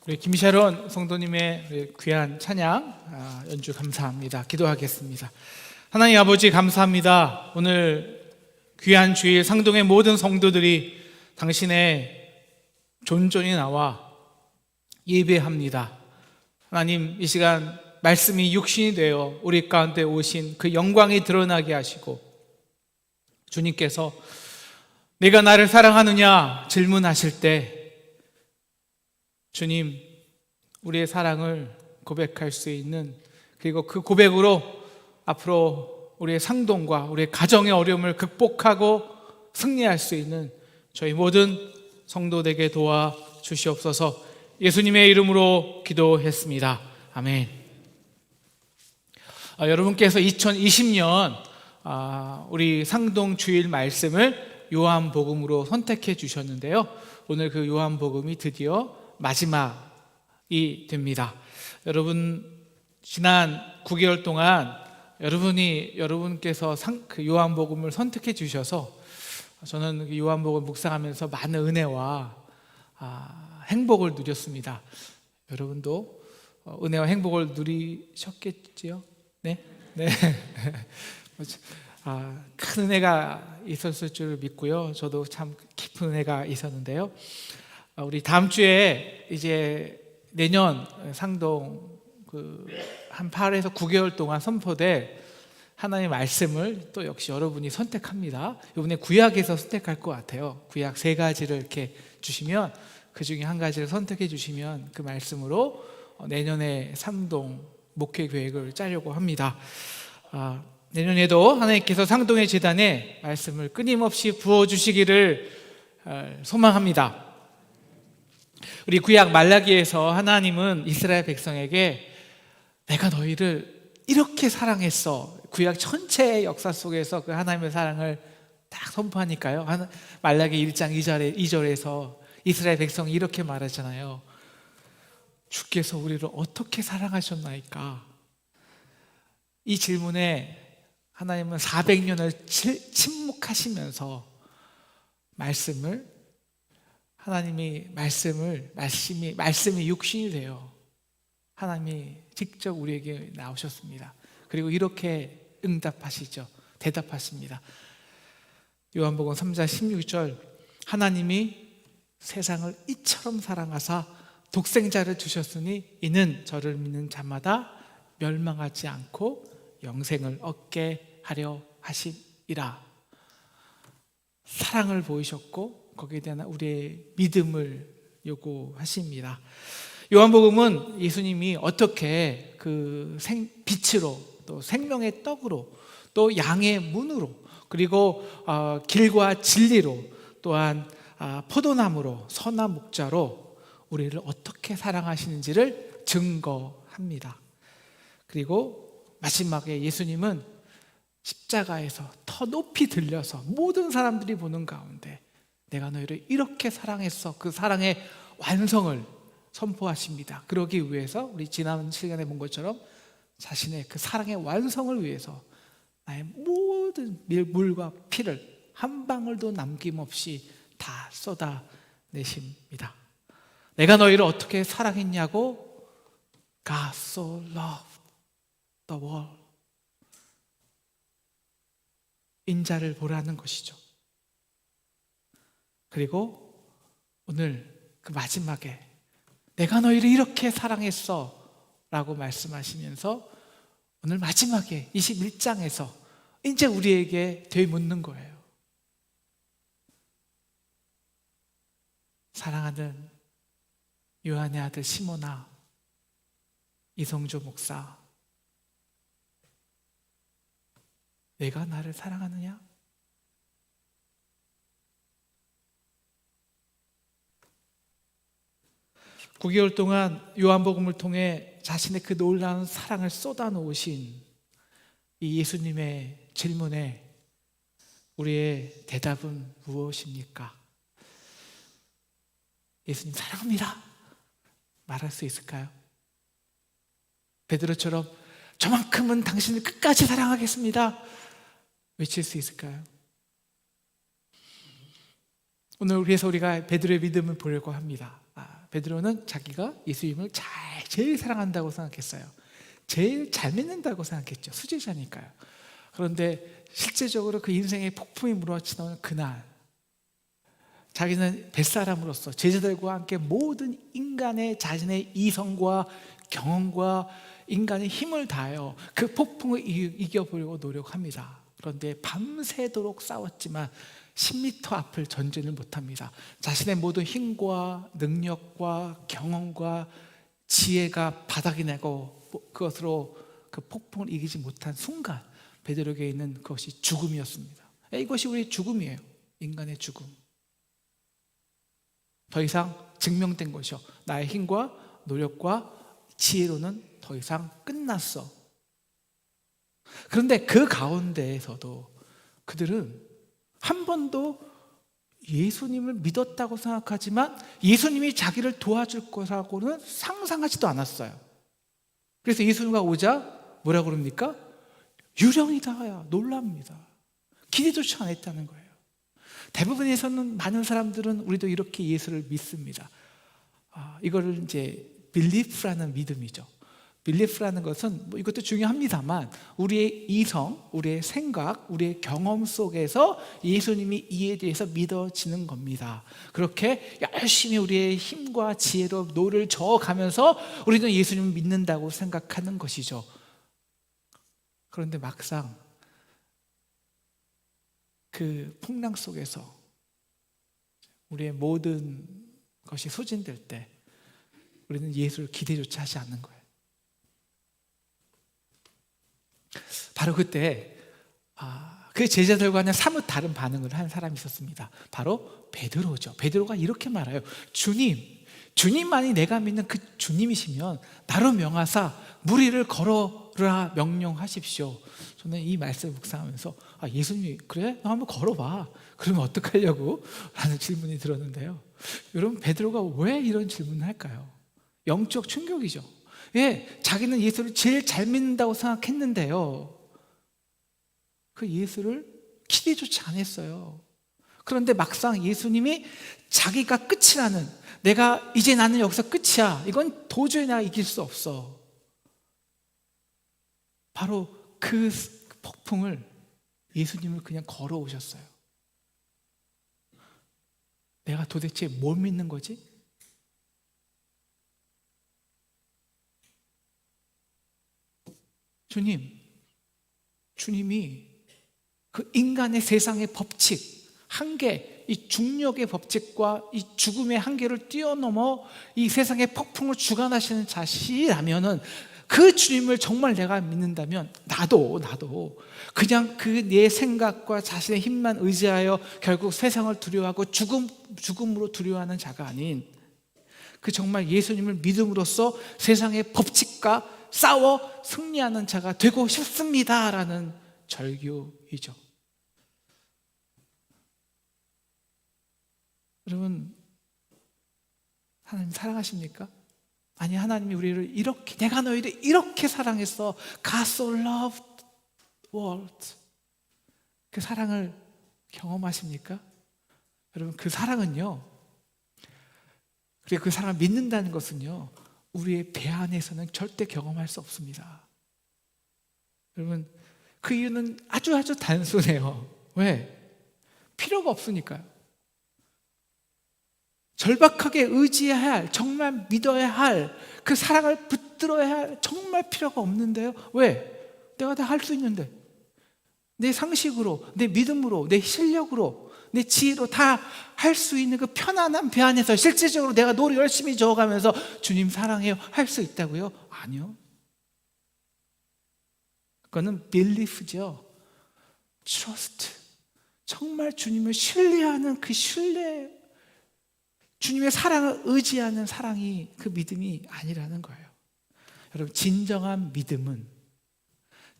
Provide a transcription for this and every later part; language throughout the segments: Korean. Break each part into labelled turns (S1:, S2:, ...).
S1: 우리 김sharon 성도님의 귀한 찬양 연주 감사합니다. 기도하겠습니다. 하나님 아버지 감사합니다. 오늘 귀한 주일 상동의 모든 성도들이 당신의 존존이 나와 예배합니다. 하나님, 이 시간 말씀이 육신이 되어 우리 가운데 오신 그 영광이 드러나게 하시고, 주님께서 내가 나를 사랑하느냐 질문하실 때 주님, 우리의 사랑을 고백할 수 있는, 그리고 그 고백으로 앞으로 우리의 상동과 우리의 가정의 어려움을 극복하고 승리할 수 있는 저희 모든 성도되게 도와 주시옵소서. 예수님의 이름으로 기도했습니다. 아멘. 여러분께서 2020년 우리 상동 주일 말씀을 요한복음으로 선택해 주셨는데요, 오늘 그 요한복음이 드디어 마지막이 됩니다. 여러분, 지난 9개월 동안 여러분께서 그 요한복음을 선택해 주셔서 저는 그 요한복음 묵상하면서 많은 은혜와 행복을 누렸습니다. 여러분도 은혜와 행복을 누리셨겠지요? 네? 네. 큰 은혜가 있었을 줄 믿고요. 저도 참 깊은 은혜가 있었는데요. 우리 다음 주에 이제 내년 상동 한 8에서 9개월 동안 선포될 하나님의 말씀을 또 역시 여러분이 선택합니다. 이번에 구약에서 선택할 것 같아요. 구약 3가지를 이렇게 주시면 그 중에 한 가지를 선택해 주시면 그 말씀으로 내년에 상동 목회 계획을 짜려고 합니다. 내년에도 하나님께서 상동의 제단에 말씀을 끊임없이 부어주시기를 소망합니다. 우리 구약 말라기에서 하나님은 이스라엘 백성에게 내가 너희를 이렇게 사랑했어, 구약 전체의 역사 속에서 그 하나님의 사랑을 딱 선포하니까요, 말라기 1장 2절에서 이스라엘 백성이 이렇게 말하잖아요. 주께서 우리를 어떻게 사랑하셨나이까. 이 질문에 하나님은 400년을 침묵하시면서 말씀이 육신이 돼요. 하나님이 직접 우리에게 나오셨습니다. 그리고 이렇게 대답하십니다. 요한복음 3장 16절, 하나님이 세상을 이처럼 사랑하사 독생자를 주셨으니 이는 저를 믿는 자마다 멸망하지 않고 영생을 얻게 하려 하심이라. 사랑을 보이셨고 거기에 대한 우리의 믿음을 요구하십니다. 요한복음은 예수님이 어떻게 그 빛으로, 또 생명의 떡으로, 또 양의 문으로, 그리고 길과 진리로, 또한 포도나무로, 선한 목자로 우리를 어떻게 사랑하시는지를 증거합니다. 그리고 마지막에 예수님은 십자가에서 더 높이 들려서 모든 사람들이 보는 가운데 내가 너희를 이렇게 사랑했어, 그 사랑의 완성을 선포하십니다. 그러기 위해서 우리 지난 시간에 본 것처럼 자신의 그 사랑의 완성을 위해서 나의 모든 물과 피를 한 방울도 남김없이 다 쏟아내십니다. 내가 너희를 어떻게 사랑했냐고? God so loved the world. 인자를 보라는 것이죠. 그리고 오늘 그 마지막에 내가 너희를 이렇게 사랑했어 라고 말씀하시면서 오늘 마지막에 21장에서 이제 우리에게 되묻는 거예요. 사랑하는 요한의 아들 시몬아, 이성조 목사, 내가 나를 사랑하느냐? (9개월) 동안 요한복음을 통해 자신의 그 놀라운 사랑을 쏟아놓으신 이 예수님의 질문에 우리의 대답은 무엇입니까? 예수님 사랑합니다 말할 수 있을까요? 베드로처럼 저만큼은 당신을 끝까지 사랑하겠습니다 외칠 수 있을까요? 오늘 그래서 우리가 베드로의 믿음을 보려고 합니다. 베드로는 자기가 예수님을 제일 사랑한다고 생각했어요. 제일 잘 믿는다고 생각했죠. 수제자니까요. 그런데 실제적으로 그 인생의 폭풍이 몰아치는 그날, 자기는 뱃사람으로서 제자들과 함께 모든 인간의 자신의 이성과 경험과 인간의 힘을 다하여 그 폭풍을 이겨보려고 노력합니다. 그런데 밤새도록 싸웠지만 10m 앞을 전진을 못합니다. 자신의 모든 힘과 능력과 경험과 지혜가 바닥이 나고 그것으로 그 폭풍을 이기지 못한 순간 베드로에게 있는 그것이 죽음이었습니다. 이것이 우리의 죽음이에요. 인간의 죽음. 더 이상 증명된 것이요, 나의 힘과 노력과 지혜로는 더 이상 끝났어. 그런데 그 가운데에서도 그들은 한 번도 예수님을 믿었다고 생각하지만 예수님이 자기를 도와줄 거라고는 상상하지도 않았어요. 그래서 예수님과 오자 뭐라고 그럽니까? 유령이다, 놀랍니다. 기대조차 안 했다는 거예요. 대부분에서는 많은 사람들은 우리도 이렇게 예수를 믿습니다. 이거를 이제 belief라는 믿음이죠. belief라는 것은 이것도 중요합니다만 우리의 이성, 우리의 생각, 우리의 경험 속에서 예수님이 이에 대해서 믿어지는 겁니다. 그렇게 열심히 우리의 힘과 지혜로 노를 저어가면서 우리는 예수님을 믿는다고 생각하는 것이죠. 그런데 막상 그 풍랑 속에서 우리의 모든 것이 소진될 때 우리는 예수를 기대조차 하지 않는 거예요. 바로 그때 그 제자들과는 사뭇 다른 반응을 한 사람이 있었습니다. 바로 베드로죠. 베드로가 이렇게 말해요. 주님만이 내가 믿는 그 주님이시면 나로 명하사 무리를 걸어라 명령하십시오. 저는 이 말씀을 묵상하면서 예수님이 그래? 너 한번 걸어봐. 그러면 어떡하려고? 라는 질문이 들었는데요. 여러분, 베드로가 왜 이런 질문을 할까요? 영적 충격이죠. 예, 자기는 예수를 제일 잘 믿는다고 생각했는데요, 그 예수를 기대조차 안 했어요. 그런데 막상 예수님이 자기가 끝이라는, 내가 이제 나는 여기서 끝이야, 이건 도저히 내가 이길 수 없어, 바로 그 폭풍을 예수님을 그냥 걸어오셨어요. 내가 도대체 뭘 믿는 거지? 주님이 그 인간의 세상의 법칙, 한계, 이 중력의 법칙과 이 죽음의 한계를 뛰어넘어 이 세상의 폭풍을 주관하시는 자시라면은, 그 주님을 정말 내가 믿는다면 나도 그냥 그 내 생각과 자신의 힘만 의지하여 결국 세상을 두려워하고 죽음으로 두려워하는 자가 아닌, 그 정말 예수님을 믿음으로써 세상의 법칙과 싸워 승리하는 자가 되고 싶습니다라는 절규이죠. 여러분, 하나님 사랑하십니까? 아니, 하나님이 우리를 이렇게, 내가 너희를 이렇게 사랑했어, God so loved world, 그 사랑을 경험하십니까? 여러분, 그 사랑은요, 그리고 그 사랑을 믿는다는 것은요, 우리의 배 안에서는 절대 경험할 수 없습니다. 여러분, 그 이유는 아주 단순해요. 왜? 필요가 없으니까요. 절박하게 의지해야 할, 정말 믿어야 할, 그 사랑을 붙들어야 할 정말 필요가 없는데요. 왜? 내가 다 할 수 있는데, 내 상식으로, 내 믿음으로, 내 실력으로, 내 지혜로 다 할 수 있는 그 편안한 배 안에서 실질적으로 내가 노를 열심히 저어가면서 주님 사랑해요 할 수 있다고요? 아니요. 그거는 belief죠. trust. 정말 주님을 신뢰하는 그 신뢰, 주님의 사랑을 의지하는 사랑이 그 믿음이 아니라는 거예요. 여러분, 진정한 믿음은,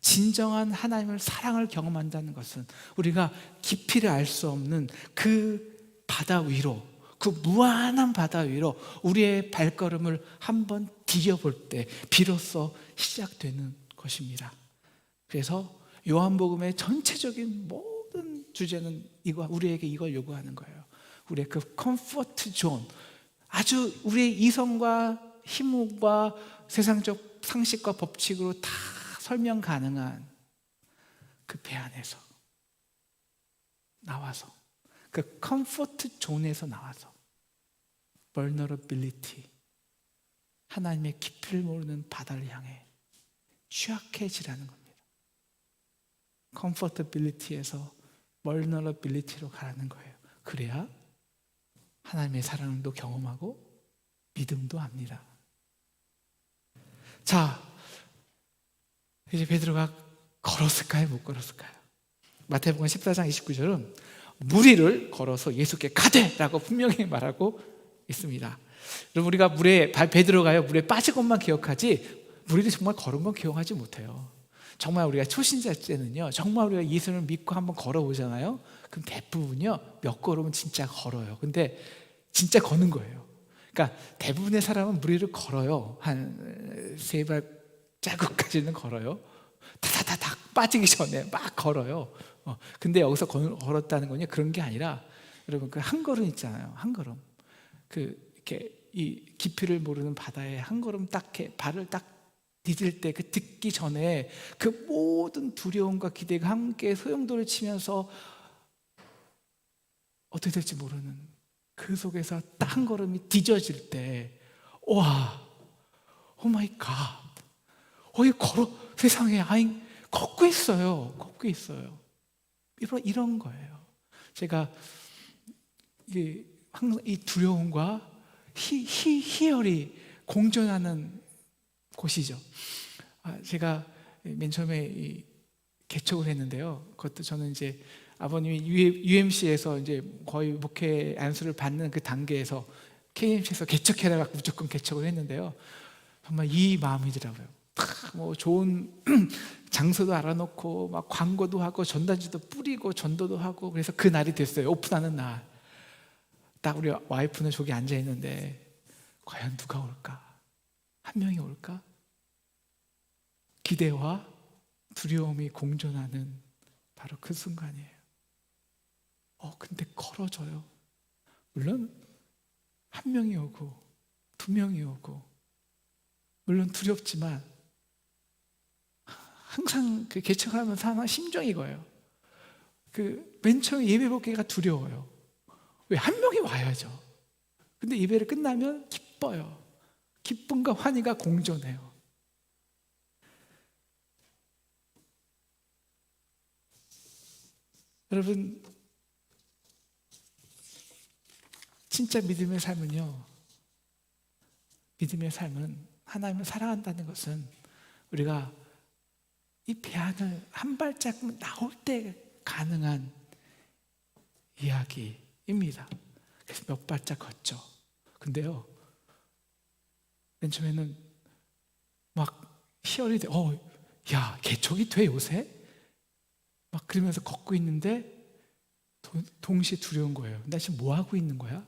S1: 진정한 하나님의 사랑을 경험한다는 것은 우리가 깊이를 알 수 없는 그 바다 위로, 그 무한한 바다 위로 우리의 발걸음을 한번 디뎌볼 때 비로소 시작되는 것입니다. 그래서 요한복음의 전체적인 모든 주제는 우리에게 이걸 요구하는 거예요. 우리의 그 컴포트 존, 아주 우리의 이성과 힘과 세상적 상식과 법칙으로 다 설명 가능한 그 배 안에서 나와서, 그 컴포트 존에서 나와서 vulnerability, 하나님의 깊이를 모르는 바다를 향해 취약해지라는 겁니다. comfortability에서 vulnerability로 가라는 거예요. 그래야 하나님의 사랑도 경험하고 믿음도 압니다. 자, 이제 베드로가 걸었을까요? 못 걸었을까요? 마태복음 14장 29절은 무리를 걸어서 예수께 가되라고 분명히 말하고 있습니다. 여러분, 우리가 베드로가요, 물에 빠진 것만 기억하지 무리를 정말 걸은 건 기억하지 못해요. 정말 우리가 초신자 때는요, 정말 우리가 예수를 믿고 한번 걸어보잖아요. 그럼 대부분요 몇 걸음은 진짜 걸어요. 근데 진짜 걷는 거예요. 그러니까 대부분의 사람은 무리를 걸어요. 한 3발자국까지는 걸어요. 다다다닥 빠지기 전에 막 걸어요. 근데 여기서 걸었다는 건요, 그런 게 아니라, 여러분, 그 한 걸음 있잖아요. 한 걸음. 이렇게 이 깊이를 모르는 바다에 한 걸음 딱 이렇게 발을 딱 디딜 때, 그 딛기 전에 그 모든 두려움과 기대가 함께 소용돌이 치면서 어떻게 될지 모르는 그 속에서 딱 한 걸음이 뒤져질 때, 와, 오 마이 갓, 세상에 걷고 있어요. 걷고 있어요. 이런 거예요. 제가 항상 이 두려움과 희열이 공존하는 곳이죠. 제가 맨 처음에 개척을 했는데요. 그것도 저는 이제 아버님이 UMC에서 이제 거의 목회 안수를 받는 그 단계에서 KMC에서 개척해라 무조건 개척을 했는데요. 정말 이 마음이더라고요. 뭐 좋은 장소도 알아놓고 막 광고도 하고 전단지도 뿌리고 전도도 하고, 그래서 그 날이 됐어요. 오픈하는 날. 딱 우리 와이프는 저기 앉아 있는데 과연 누가 올까? 한 명이 올까? 기대와 두려움이 공존하는 바로 그 순간이에요. 근데 걸어져요. 물론 한 명이 오고 두 명이 오고, 물론 두렵지만 항상 그 개척하면서 하나 심정이 거예요. 맨 처음에 예배 보기가 두려워요. 왜? 한 명이 와야죠. 근데 예배를 끝나면 기뻐요. 기쁨과 환희가 공존해요. 여러분, 진짜 믿음의 삶은요, 믿음의 삶은, 하나님을 사랑한다는 것은 우리가 이 배 안을 한 발자국 나올 때 가능한 이야기입니다. 그래서 몇 발짝 걷죠. 근데요, 맨 처음에는 막 희열이 돼. 야, 개척이 돼 요새? 막 그러면서 걷고 있는데 동시에 두려운 거예요. 나 지금 뭐 하고 있는 거야?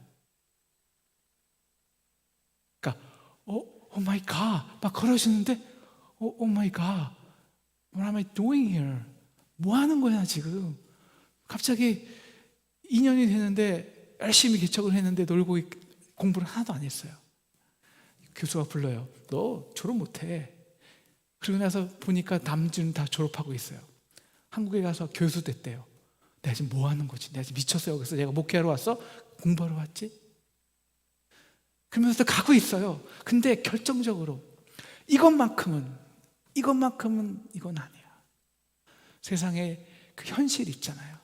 S1: 그러니까 오 마이 갓, 막 걸어지는데 오 마이 갓, what am I doing here? 뭐 하는 거야 나 지금? 갑자기 2년이 되는데 열심히 개척을 했는데 놀고 공부를 하나도 안 했어요. 교수가 불러요. 너 졸업 못해. 그러고 나서 보니까 남들은 다 졸업하고 있어요. 한국에 가서 교수 됐대요. 내가 지금 뭐 하는 거지? 내가 지금 미쳤어요. 그래서 내가 목회하러 왔어? 공부하러 왔지? 그러면서 가고 있어요. 근데 결정적으로 이것만큼은 이건 아니야. 세상에 그 현실이 있잖아요.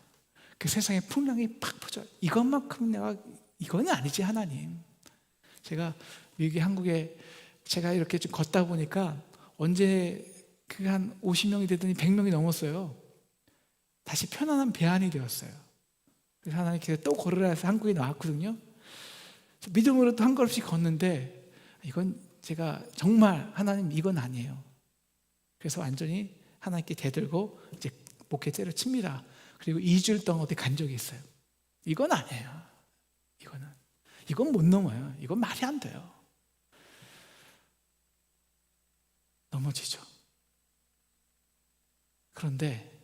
S1: 그 세상의 풍랑이 팍 퍼져요. 이것만큼은 이건 아니지 하나님. 제가 미국에 한국에 제가 이렇게 좀 걷다 보니까 언제 한 50명이 되더니 100명이 넘었어요. 다시 편안한 배안이 되었어요. 그래서 하나님께서 또 걸으라 해서 한국에 나왔거든요. 믿음으로 또 한 걸음씩 걷는데, 이건 제가 정말 하나님 이건 아니에요. 그래서 완전히 하나님께 대들고 이제 목회 때려칩니다. 그리고 2주일 동안 어디 간 적이 있어요. 이건 아니에요. 이건 못 넘어요. 이건 말이 안 돼요. 넘어지죠. 그런데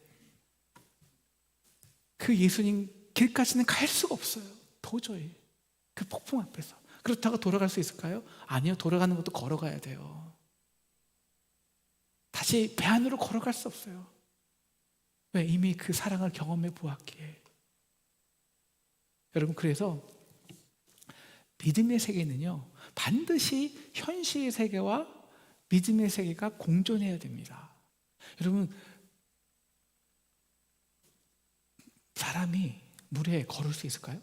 S1: 그 예수님 길까지는 갈 수가 없어요. 도저히. 그 폭풍 앞에서. 그렇다고 돌아갈 수 있을까요? 아니요. 돌아가는 것도 걸어가야 돼요. 다시 배 안으로 걸어갈 수 없어요. 왜? 이미 그 사랑을 경험해 보았기에. 여러분, 그래서 믿음의 세계는요, 반드시 현실의 세계와 믿음의 세계가 공존해야 됩니다. 여러분, 사람이 물에 걸을 수 있을까요?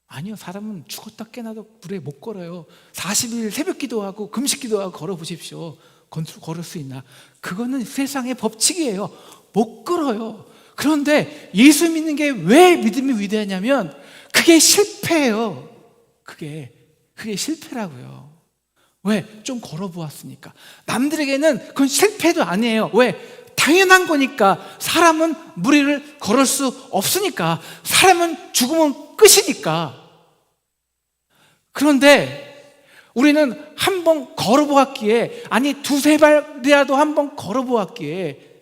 S1: 아니요. 사람은 죽었다 깨나도 물에 못 걸어요. 40일 새벽 기도하고 금식 기도하고 걸어보십시오. 걸을 수 있나? 그거는 세상의 법칙이에요. 못 걸어요. 그런데 예수 믿는 게 왜 믿음이 위대하냐면 그게 실패예요. 그게 실패라고요. 왜? 좀 걸어보았으니까. 남들에게는 그건 실패도 아니에요. 왜? 당연한 거니까. 사람은 무리를 걸을 수 없으니까. 사람은 죽으면 끝이니까. 그런데 우리는 한번 걸어보았기에, 아니 두세 발이라도 한번 걸어보았기에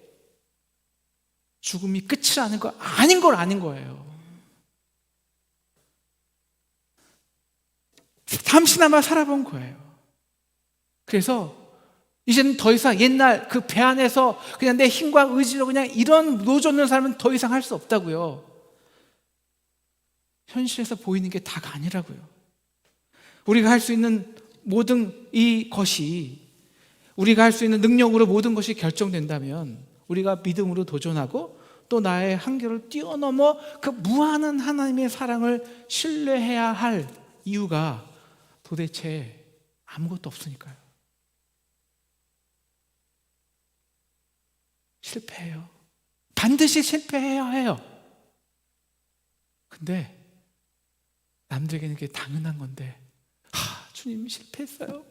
S1: 죽음이 끝이라는 거 아닌 걸 아닌 거예요. 잠시나마 살아본 거예요. 그래서 이제는 더 이상 옛날 그 배 안에서 그냥 내 힘과 의지로 그냥 이런 노젓는 삶은 더 이상 할 수 없다고요. 현실에서 보이는 게 다가 아니라고요. 우리가 할 수 있는 모든 이것이, 우리가 할 수 있는 능력으로 모든 것이 결정된다면 우리가 믿음으로 도전하고 또 나의 한계를 뛰어넘어 그 무한한 하나님의 사랑을 신뢰해야 할 이유가 도대체 아무것도 없으니까요. 실패해요. 반드시 실패해야 해요. 근데 남들에게는 그게 당연한 건데, 주님 실패했어요.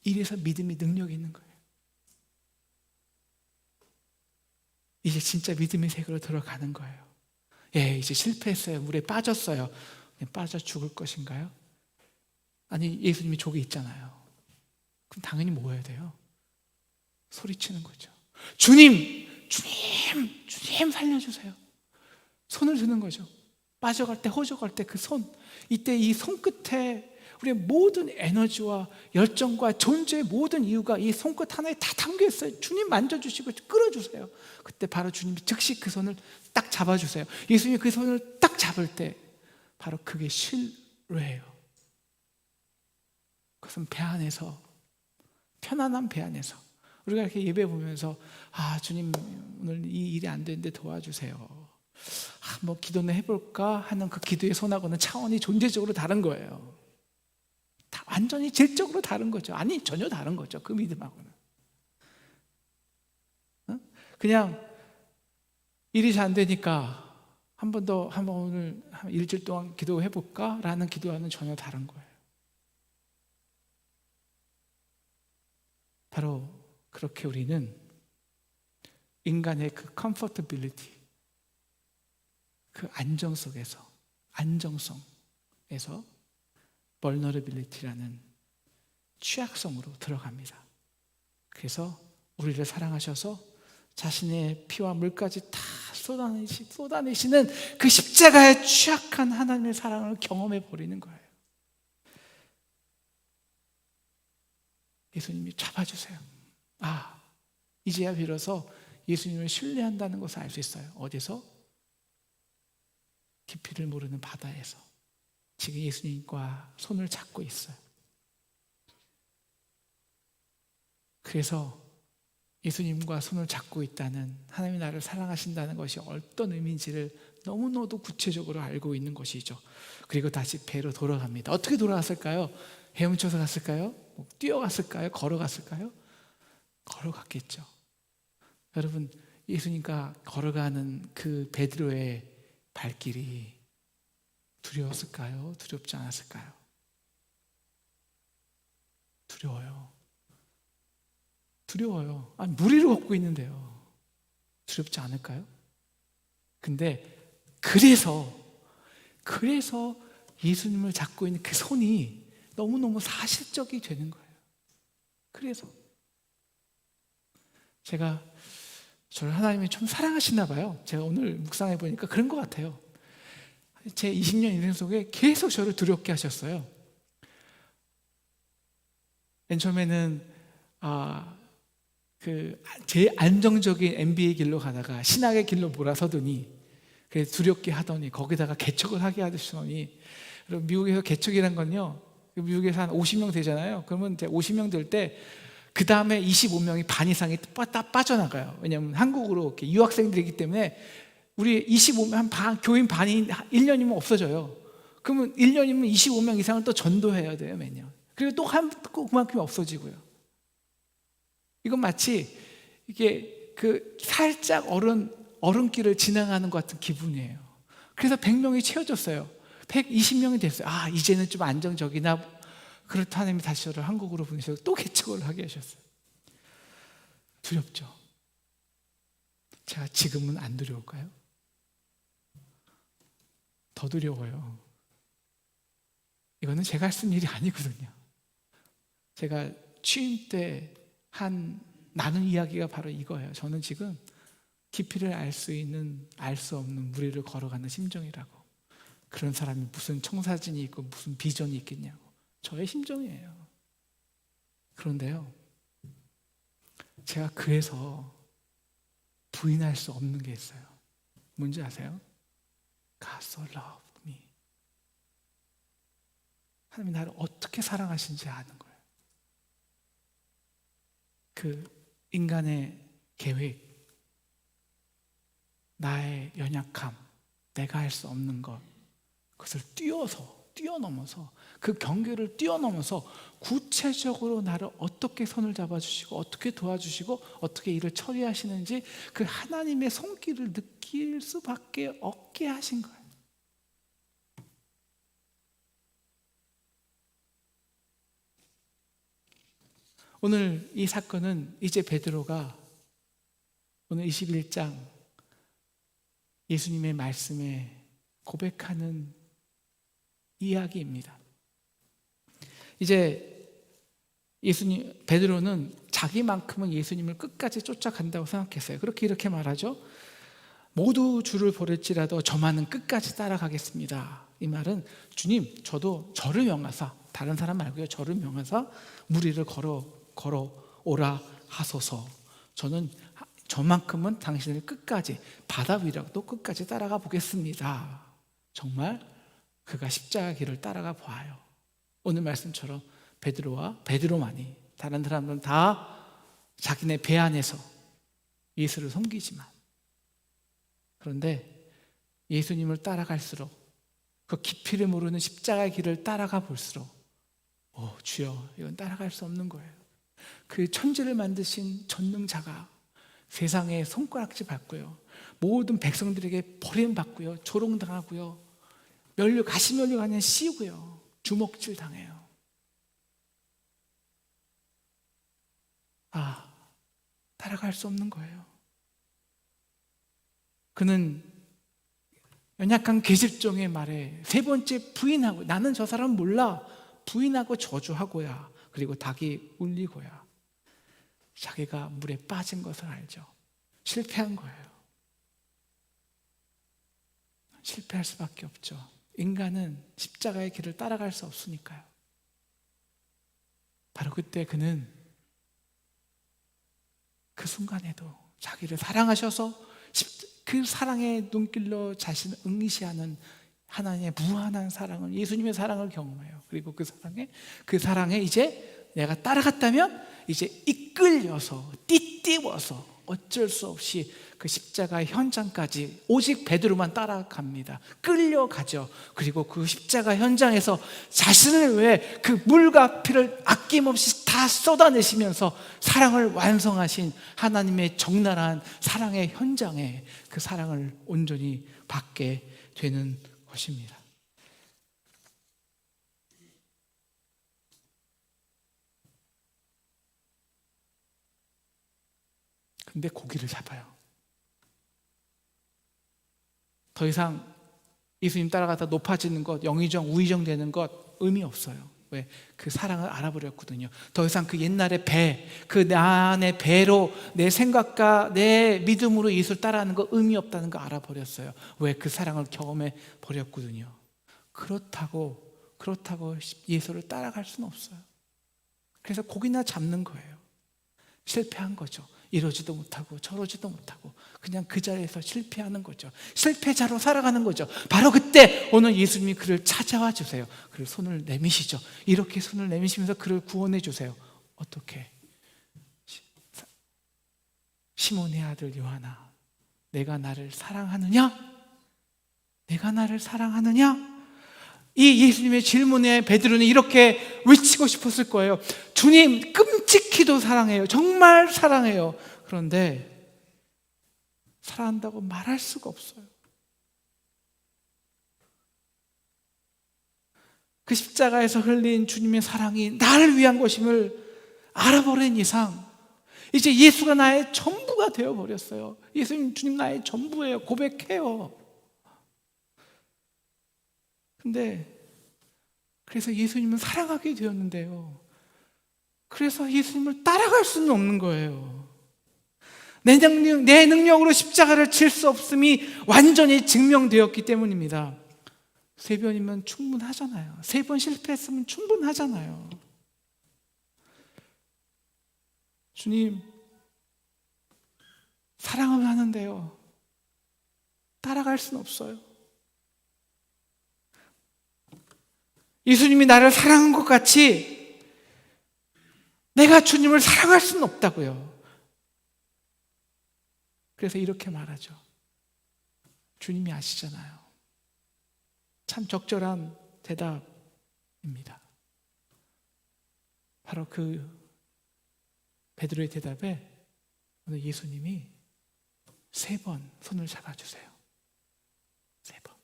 S1: 이래서 믿음이 능력이 있는 거예요. 이제 진짜 믿음의 세계로 들어가는 거예요. 예, 이제 실패했어요. 물에 빠졌어요. 그냥 빠져 죽을 것인가요? 아니, 예수님이 족에 있잖아요. 그럼 당연히 뭐 해야 돼요? 소리치는 거죠. 주님 살려주세요. 손을 드는 거죠. 빠져갈 때, 호적할 때 그 손, 이때 이 손끝에 우리의 모든 에너지와 열정과 존재의 모든 이유가 이 손끝 하나에 다 담겨 있어요. 주님 만져주시고 끌어주세요. 그때 바로 주님이 즉시 그 손을 딱 잡아주세요. 예수님이 그 손을 딱 잡을 때 바로 그게 신뢰예요. 그것은 배 안에서, 편안한 배 안에서 우리가 이렇게 예배 보면서 주님 오늘 이 일이 안 되는데 도와주세요. 뭐 기도는 해볼까 하는 그 기도의 손하고는 차원이 존재적으로 다른 거예요. 다 완전히 질적으로 다른 거죠. 아니, 전혀 다른 거죠. 그 믿음하고는. 그냥 일이 잘 안 되니까 한번 오늘 일주일 동안 기도해볼까 라는 기도와는 전혀 다른 거예요. 바로 그렇게 우리는 인간의 그 comfortability, 그 안정성에서 vulnerability라는 취약성으로 들어갑니다. 그래서 우리를 사랑하셔서 자신의 피와 물까지 다 쏟아내시는 그 십자가의 취약한 하나님의 사랑을 경험해 버리는 거예요. 예수님이 잡아주세요. 이제야 비로소 예수님을 신뢰한다는 것을 알 수 있어요. 어디서? 깊이를 모르는 바다에서 지금 예수님과 손을 잡고 있어요. 그래서 예수님과 손을 잡고 있다는, 하나님이 나를 사랑하신다는 것이 어떤 의미인지를 너무나도 구체적으로 알고 있는 것이죠. 그리고 다시 배로 돌아갑니다. 어떻게 돌아갔을까요? 헤엄쳐서 갔을까요? 뛰어갔을까요? 걸어갔을까요? 걸어갔겠죠. 여러분, 예수님과 걸어가는 그 베드로의 발길이 두려웠을까요? 두렵지 않았을까요? 두려워요. 무리를 걷고 있는데요. 두렵지 않을까요? 근데 그래서 예수님을 잡고 있는 그 손이 너무너무 사실적이 되는 거예요. 그래서 저를 하나님이 좀 사랑하시나 봐요. 제가 오늘 묵상해 보니까 그런 것 같아요. 제 20년 인생 속에 계속 저를 두렵게 하셨어요. 맨 처음에는 제 안정적인 MBA 길로 가다가 신학의 길로 몰아서더니, 그래서 두렵게 하더니, 거기다가 개척을 하게 하시더니, 그리고 미국에서 개척이란 건요, 미국에서 한 50명 되잖아요. 그러면 이제 50명 될 때 그 다음에 25명이 반 이상이 빠져나가요. 왜냐하면 한국으로 이렇게 유학생들이기 때문에 우리 25명, 한 반, 교인 반이 1년이면 없어져요. 그러면 1년이면 25명 이상을 또 전도해야 돼요, 매년. 그리고 또 그만큼 없어지고요. 이건 마치 이게 살짝 얼음길을 지나가는 것 같은 기분이에요. 그래서 100명이 채워졌어요. 120명이 됐어요. 이제는 좀 안정적이나. 그렇다 하나님이 다시 저를 한국으로 보내셔서 또 개척을 하게 하셨어요. 두렵죠? 제가 지금은 안 두려울까요? 더 두려워요. 이거는 제가 할 수 있는 일이 아니거든요. 제가 취임 때 나눈 이야기가 바로 이거예요. 저는 지금 깊이를 알 수 없는 무리를 걸어가는 심정이라고. 그런 사람이 무슨 청사진이 있고 무슨 비전이 있겠냐고. 저의 심정이에요. 그런데요, 제가 그래서 부인할 수 없는 게 있어요. 뭔지 아세요? God so loved me. 하나님이 나를 어떻게 사랑하신지 아는 거예요. 그 인간의 계획, 나의 연약함, 내가 할 수 없는 것, 그것을 뛰어넘어서 그 경계를 뛰어넘어서 구체적으로 나를 어떻게 손을 잡아주시고 어떻게 도와주시고 어떻게 일을 처리하시는지 그 하나님의 손길을 느낄 수밖에 없게 하신 거예요. 오늘 이 사건은 이제 베드로가 오늘 21장 예수님의 말씀에 고백하는 이야기입니다. 이제 베드로는 자기만큼은 예수님을 끝까지 쫓아간다고 생각했어요. 이렇게 말하죠. 모두 주를 버릴지라도 저만은 끝까지 따라가겠습니다. 이 말은 주님, 저를 명하사, 다른 사람 말고요, 저를 명하사 무리를 걸어오라 하소서. 저만큼은 당신을 끝까지, 바다 위라도 끝까지 따라가 보겠습니다. 정말 그가 십자가 길을 따라가 보아요. 오늘 말씀처럼 베드로만이, 다른 사람들은 다 자기네 배 안에서 예수를 섬기지만, 그런데 예수님을 따라갈수록 그 깊이를 모르는 십자가의 길을 따라가 볼수록 주여, 이건 따라갈 수 없는 거예요. 그 천지를 만드신 전능자가 세상에 손가락질 받고요, 모든 백성들에게 버림받고요, 조롱당하고요, 가시면류 그냥 씌우고요, 주먹질 당해요. 따라갈 수 없는 거예요. 그는 연약한 계집종의 말에 세 번째 부인하고, 나는 저 사람 몰라, 부인하고 저주하고야, 그리고 닭이 울리고야 자기가 물에 빠진 것을 알죠. 실패한 거예요. 실패할 수밖에 없죠. 인간은 십자가의 길을 따라갈 수 없으니까요. 바로 그때 그는 그 순간에도 자기를 사랑하셔서 그 사랑의 눈길로 자신을 응시하는 하나님의 무한한 사랑을, 예수님의 사랑을 경험해요. 그리고 그 사랑에 이제 내가 따라갔다면 이제 이끌려서 띠띠워서 어쩔 수 없이 그 십자가의 현장까지 오직 베드로만 따라갑니다. 끌려가죠. 그리고 그 십자가 현장에서 자신을 위해 그 물과 피를 아낌없이 다 쏟아내시면서 사랑을 완성하신 하나님의 적나라한 사랑의 현장에 그 사랑을 온전히 받게 되는 것입니다. 근데 고기를 잡아요. 더 이상 예수님 따라가다 높아지는 것, 영의정, 우의정 되는 것 의미 없어요. 왜? 그 사랑을 알아버렸거든요. 더 이상 그 옛날의 배, 그 나의 배로 내 생각과 내 믿음으로 예수를 따라하는 거 의미 없다는 거 알아버렸어요. 왜? 그 사랑을 경험해 버렸거든요. 그렇다고 예수를 따라갈 수는 없어요. 그래서 고기나 잡는 거예요. 실패한 거죠. 이러지도 못하고 저러지도 못하고 그냥 그 자리에서 실패하는 거죠. 실패자로 살아가는 거죠. 바로 그때 오늘 예수님이 그를 찾아와 주세요. 그를 손을 내미시죠. 이렇게 손을 내미시면서 그를 구원해 주세요. 어떻게? 시몬의 아들 요한아, 내가 나를 사랑하느냐? 내가 나를 사랑하느냐? 이 예수님의 질문에 베드로는 이렇게 외치고 싶었을 거예요. 주님, 끔찍히도 사랑해요. 정말 사랑해요. 그런데 사랑한다고 말할 수가 없어요. 그 십자가에서 흘린 주님의 사랑이 나를 위한 것임을 알아버린 이상 이제 예수가 나의 전부가 되어버렸어요. 예수님, 주님 나의 전부예요. 고백해요. 근데 그래서 예수님을 사랑하게 되었는데요, 그래서 예수님을 따라갈 수는 없는 거예요. 내 능력으로 십자가를 칠 수 없음이 완전히 증명되었기 때문입니다. 3번이면 충분하잖아요. 3번 실패했으면 충분하잖아요. 주님, 사랑을 하는데요, 따라갈 수는 없어요. 예수님이 나를 사랑한 것 같이 내가 주님을 사랑할 수는 없다고요. 그래서 이렇게 말하죠. 주님이 아시잖아요. 참 적절한 대답입니다. 바로 그 베드로의 대답에 오늘 예수님이 3번 손을 잡아주세요. 3번.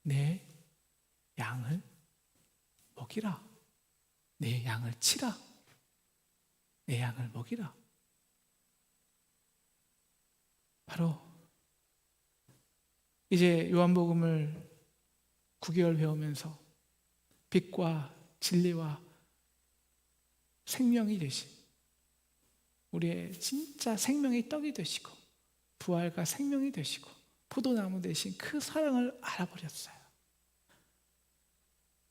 S1: 내 양을 먹이라. 내 양을 치라. 내 양을 먹이라. 바로 이제 요한복음을 9개월 배우면서 빛과 진리와 생명이 되신, 우리의 진짜 생명의 떡이 되시고 부활과 생명이 되시고 포도나무 되신 그 사랑을 알아버렸어요.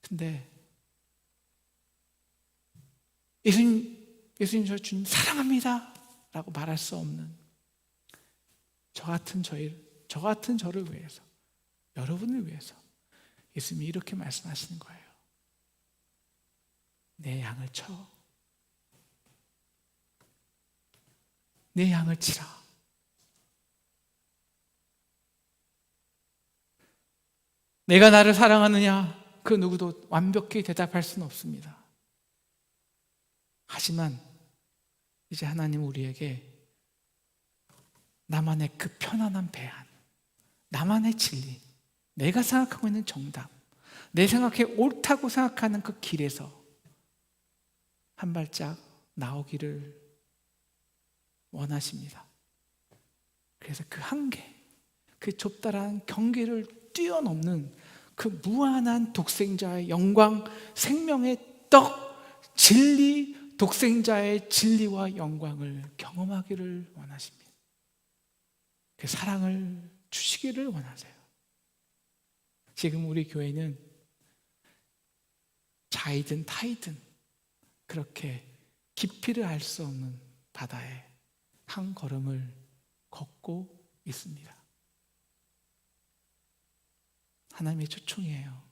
S1: 근데 예수님 저 주님 사랑합니다 라고 말할 수 없는 저 같은 저를 위해서, 여러분을 위해서 예수님이 이렇게 말씀하시는 거예요. 내 양을 쳐. 내 양을 치라. 내가 나를 사랑하느냐? 그 누구도 완벽히 대답할 수는 없습니다. 하지만 이제 하나님 우리에게 나만의 그 편안한 배안, 나만의 진리, 내가 생각하고 있는 정답, 내 생각에 옳다고 생각하는 그 길에서 한 발짝 나오기를 원하십니다. 그래서 그 한계, 그 좁다란 경계를 뛰어넘는 그 무한한 독생자의 영광, 생명의 떡, 진리, 독생자의 진리와 영광을 경험하기를 원하십니다. 그 사랑을 주시기를 원하세요. 지금 우리 교회는 자이든 타이든 그렇게 깊이를 알 수 없는 바다에 한 걸음을 걷고 있습니다. 하나님의 초청이에요.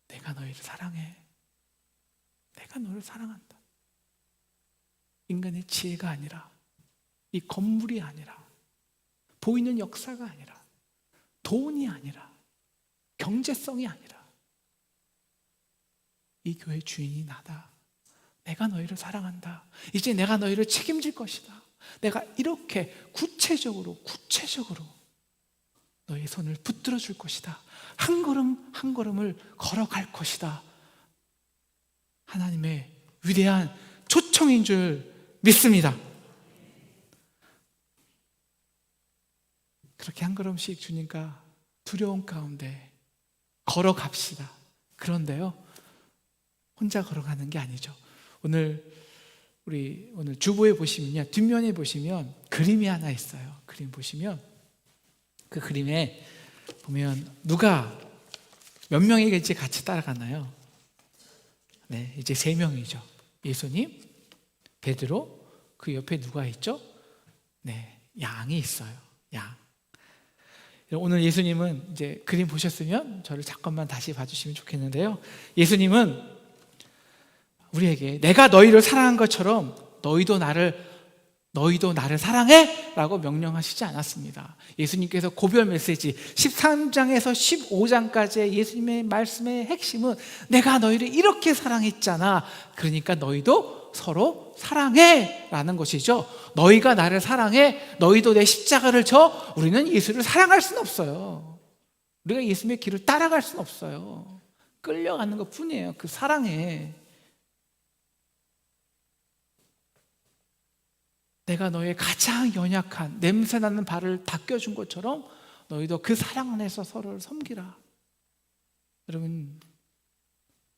S1: 내가 너희를 사랑해. 내가 너를 사랑한다. 인간의 지혜가 아니라, 이 건물이 아니라, 보이는 역사가 아니라, 돈이 아니라, 경제성이 아니라, 이 교회 주인이 나다. 내가 너희를 사랑한다. 이제 내가 너희를 책임질 것이다. 내가 이렇게 구체적으로 너의 손을 붙들어 줄 것이다. 한 걸음 한 걸음을 걸어갈 것이다. 하나님의 위대한 초청인 줄 믿습니다. 그렇게 한 걸음씩 주님과 두려움 가운데 걸어갑시다. 그런데요, 혼자 걸어가는 게 아니죠. 오늘 주보에 보시면요, 뒷면에 보시면 그림이 하나 있어요. 그림 보시면 그 그림에 보면 누가 몇 명이 이제 같이 따라가나요? 네, 이제 3명이죠. 예수님, 베드로, 그 옆에 누가 있죠? 네, 양이 있어요. 양. 오늘 예수님은 이제 그림 보셨으면 저를 잠깐만 다시 봐주시면 좋겠는데요. 예수님은 우리에게 내가 너희를 사랑한 것처럼 너희도 나를 사랑해? 라고 명령하시지 않았습니다. 예수님께서 고별 메시지 13장에서 15장까지의 예수님의 말씀의 핵심은 내가 너희를 이렇게 사랑했잖아. 그러니까 너희도 서로 사랑해 라는 것이죠. 너희가 나를 사랑해, 너희도 내 십자가를 져. 우리는 예수를 사랑할 수는 없어요. 우리가 예수님의 길을 따라갈 수는 없어요. 끌려가는 것 뿐이에요. 그 사랑에. 내가 너의 가장 연약한 냄새나는 발을 닦여준 것처럼 너희도 그 사랑 안에서 서로를 섬기라. 여러분,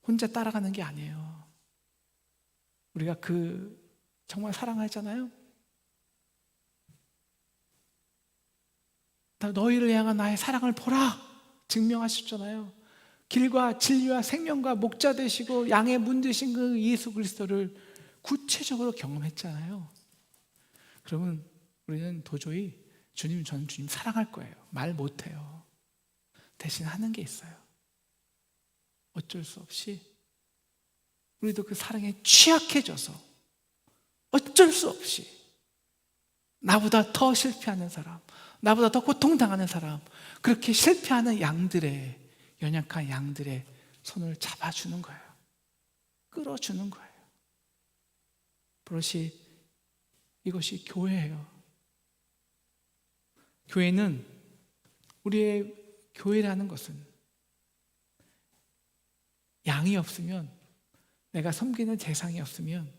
S1: 혼자 따라가는 게 아니에요. 우리가 정말 사랑하잖아요. 너희를 향한 나의 사랑을 보라 증명하셨잖아요. 길과 진리와 생명과 목자 되시고 양의 문 되신 그 예수 그리스도를 구체적으로 경험했잖아요. 그러면 우리는 도저히 저는 주님 사랑할 거예요. 말 못해요. 대신 하는 게 있어요. 어쩔 수 없이 우리도 그 사랑에 취약해져서 어쩔 수 없이 나보다 더 실패하는 사람, 나보다 더 고통당하는 사람, 그렇게 실패하는 연약한 양들의 손을 잡아주는 거예요. 끌어주는 거예요. 이것이 교회예요. 우리의 교회라는 것은 양이 없으면, 내가 섬기는 대상이 없으면,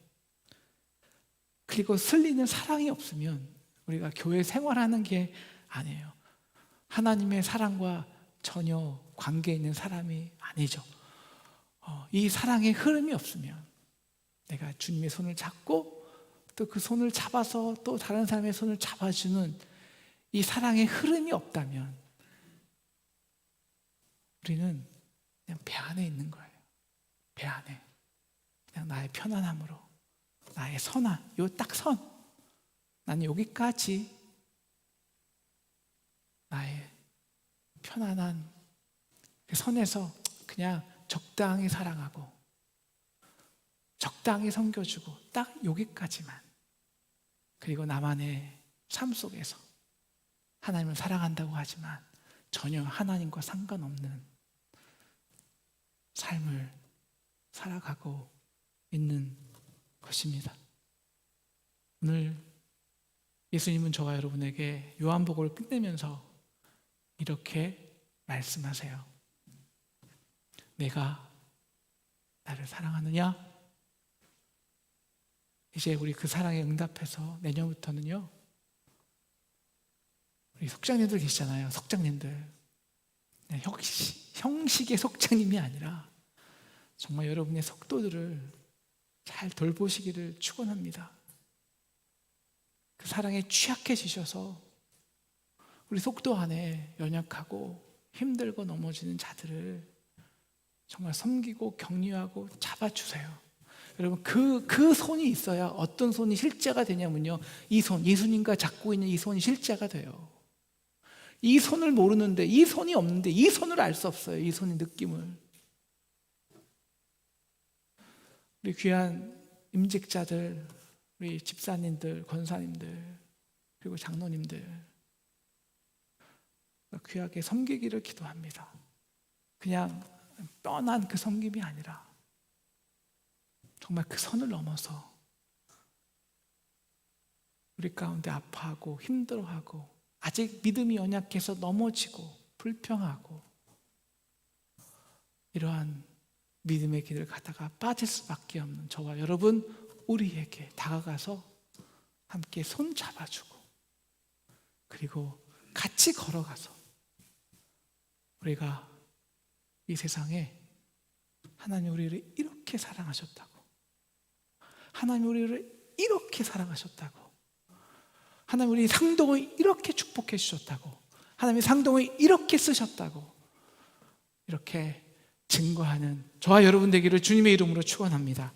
S1: 그리고 슬리는 사랑이 없으면 우리가 교회 생활하는 게 아니에요. 하나님의 사랑과 전혀 관계 있는 사람이 아니죠. 이 사랑의 흐름이 없으면, 내가 주님의 손을 잡고 또 그 손을 잡아서 또 다른 사람의 손을 잡아주는 이 사랑의 흐름이 없다면 우리는 그냥 배 안에 있는 거예요. 배 안에 그냥 나의 편안함으로, 나의 선한 딱 선, 나는 여기까지 나의 편안한 그 선에서 그냥 적당히 사랑하고 적당히 섬겨주고 딱 여기까지만. 그리고 나만의 삶 속에서 하나님을 사랑한다고 하지만 전혀 하나님과 상관없는 삶을 살아가고 있는 것입니다. 오늘 예수님은 저와 여러분에게 요한복음을 끝내면서 이렇게 말씀하세요. 내가 나를 사랑하느냐? 이제 우리 그 사랑에 응답해서 내년부터는요, 우리 속장님들 계시잖아요. 속장님들, 형식의 속장님이 아니라 정말 여러분의 속도들을 잘 돌보시기를 축원합니다. 그 사랑에 취약해지셔서 우리 속도 안에 연약하고 힘들고 넘어지는 자들을 정말 섬기고 격려하고 잡아주세요. 여러분, 그 손이 있어야 어떤 손이 실제가 되냐면요, 이 손, 예수님과 잡고 있는 이 손이 실제가 돼요. 이 손을 모르는데, 이 손이 없는데 이 손을 알 수 없어요. 이 손의 느낌을. 우리 귀한 임직자들, 우리 집사님들, 권사님들, 그리고 장로님들 귀하게 섬기기를 기도합니다. 그냥 뻔한 그 섬김이 아니라 정말 그 선을 넘어서 우리 가운데 아파하고 힘들어하고 아직 믿음이 연약해서 넘어지고 불평하고 이러한 믿음의 길을 가다가 빠질 수밖에 없는 저와 여러분, 우리에게 다가가서 함께 손 잡아주고 그리고 같이 걸어가서 우리가 이 세상에 하나님 우리를 이렇게 사랑하셨다고, 하나님 우리를 이렇게 사랑하셨다고, 하나님 우리 상동을 이렇게 축복해 주셨다고, 하나님이 상동을 이렇게 쓰셨다고, 이렇게 증거하는 저와 여러분 되기를 주님의 이름으로 축원합니다.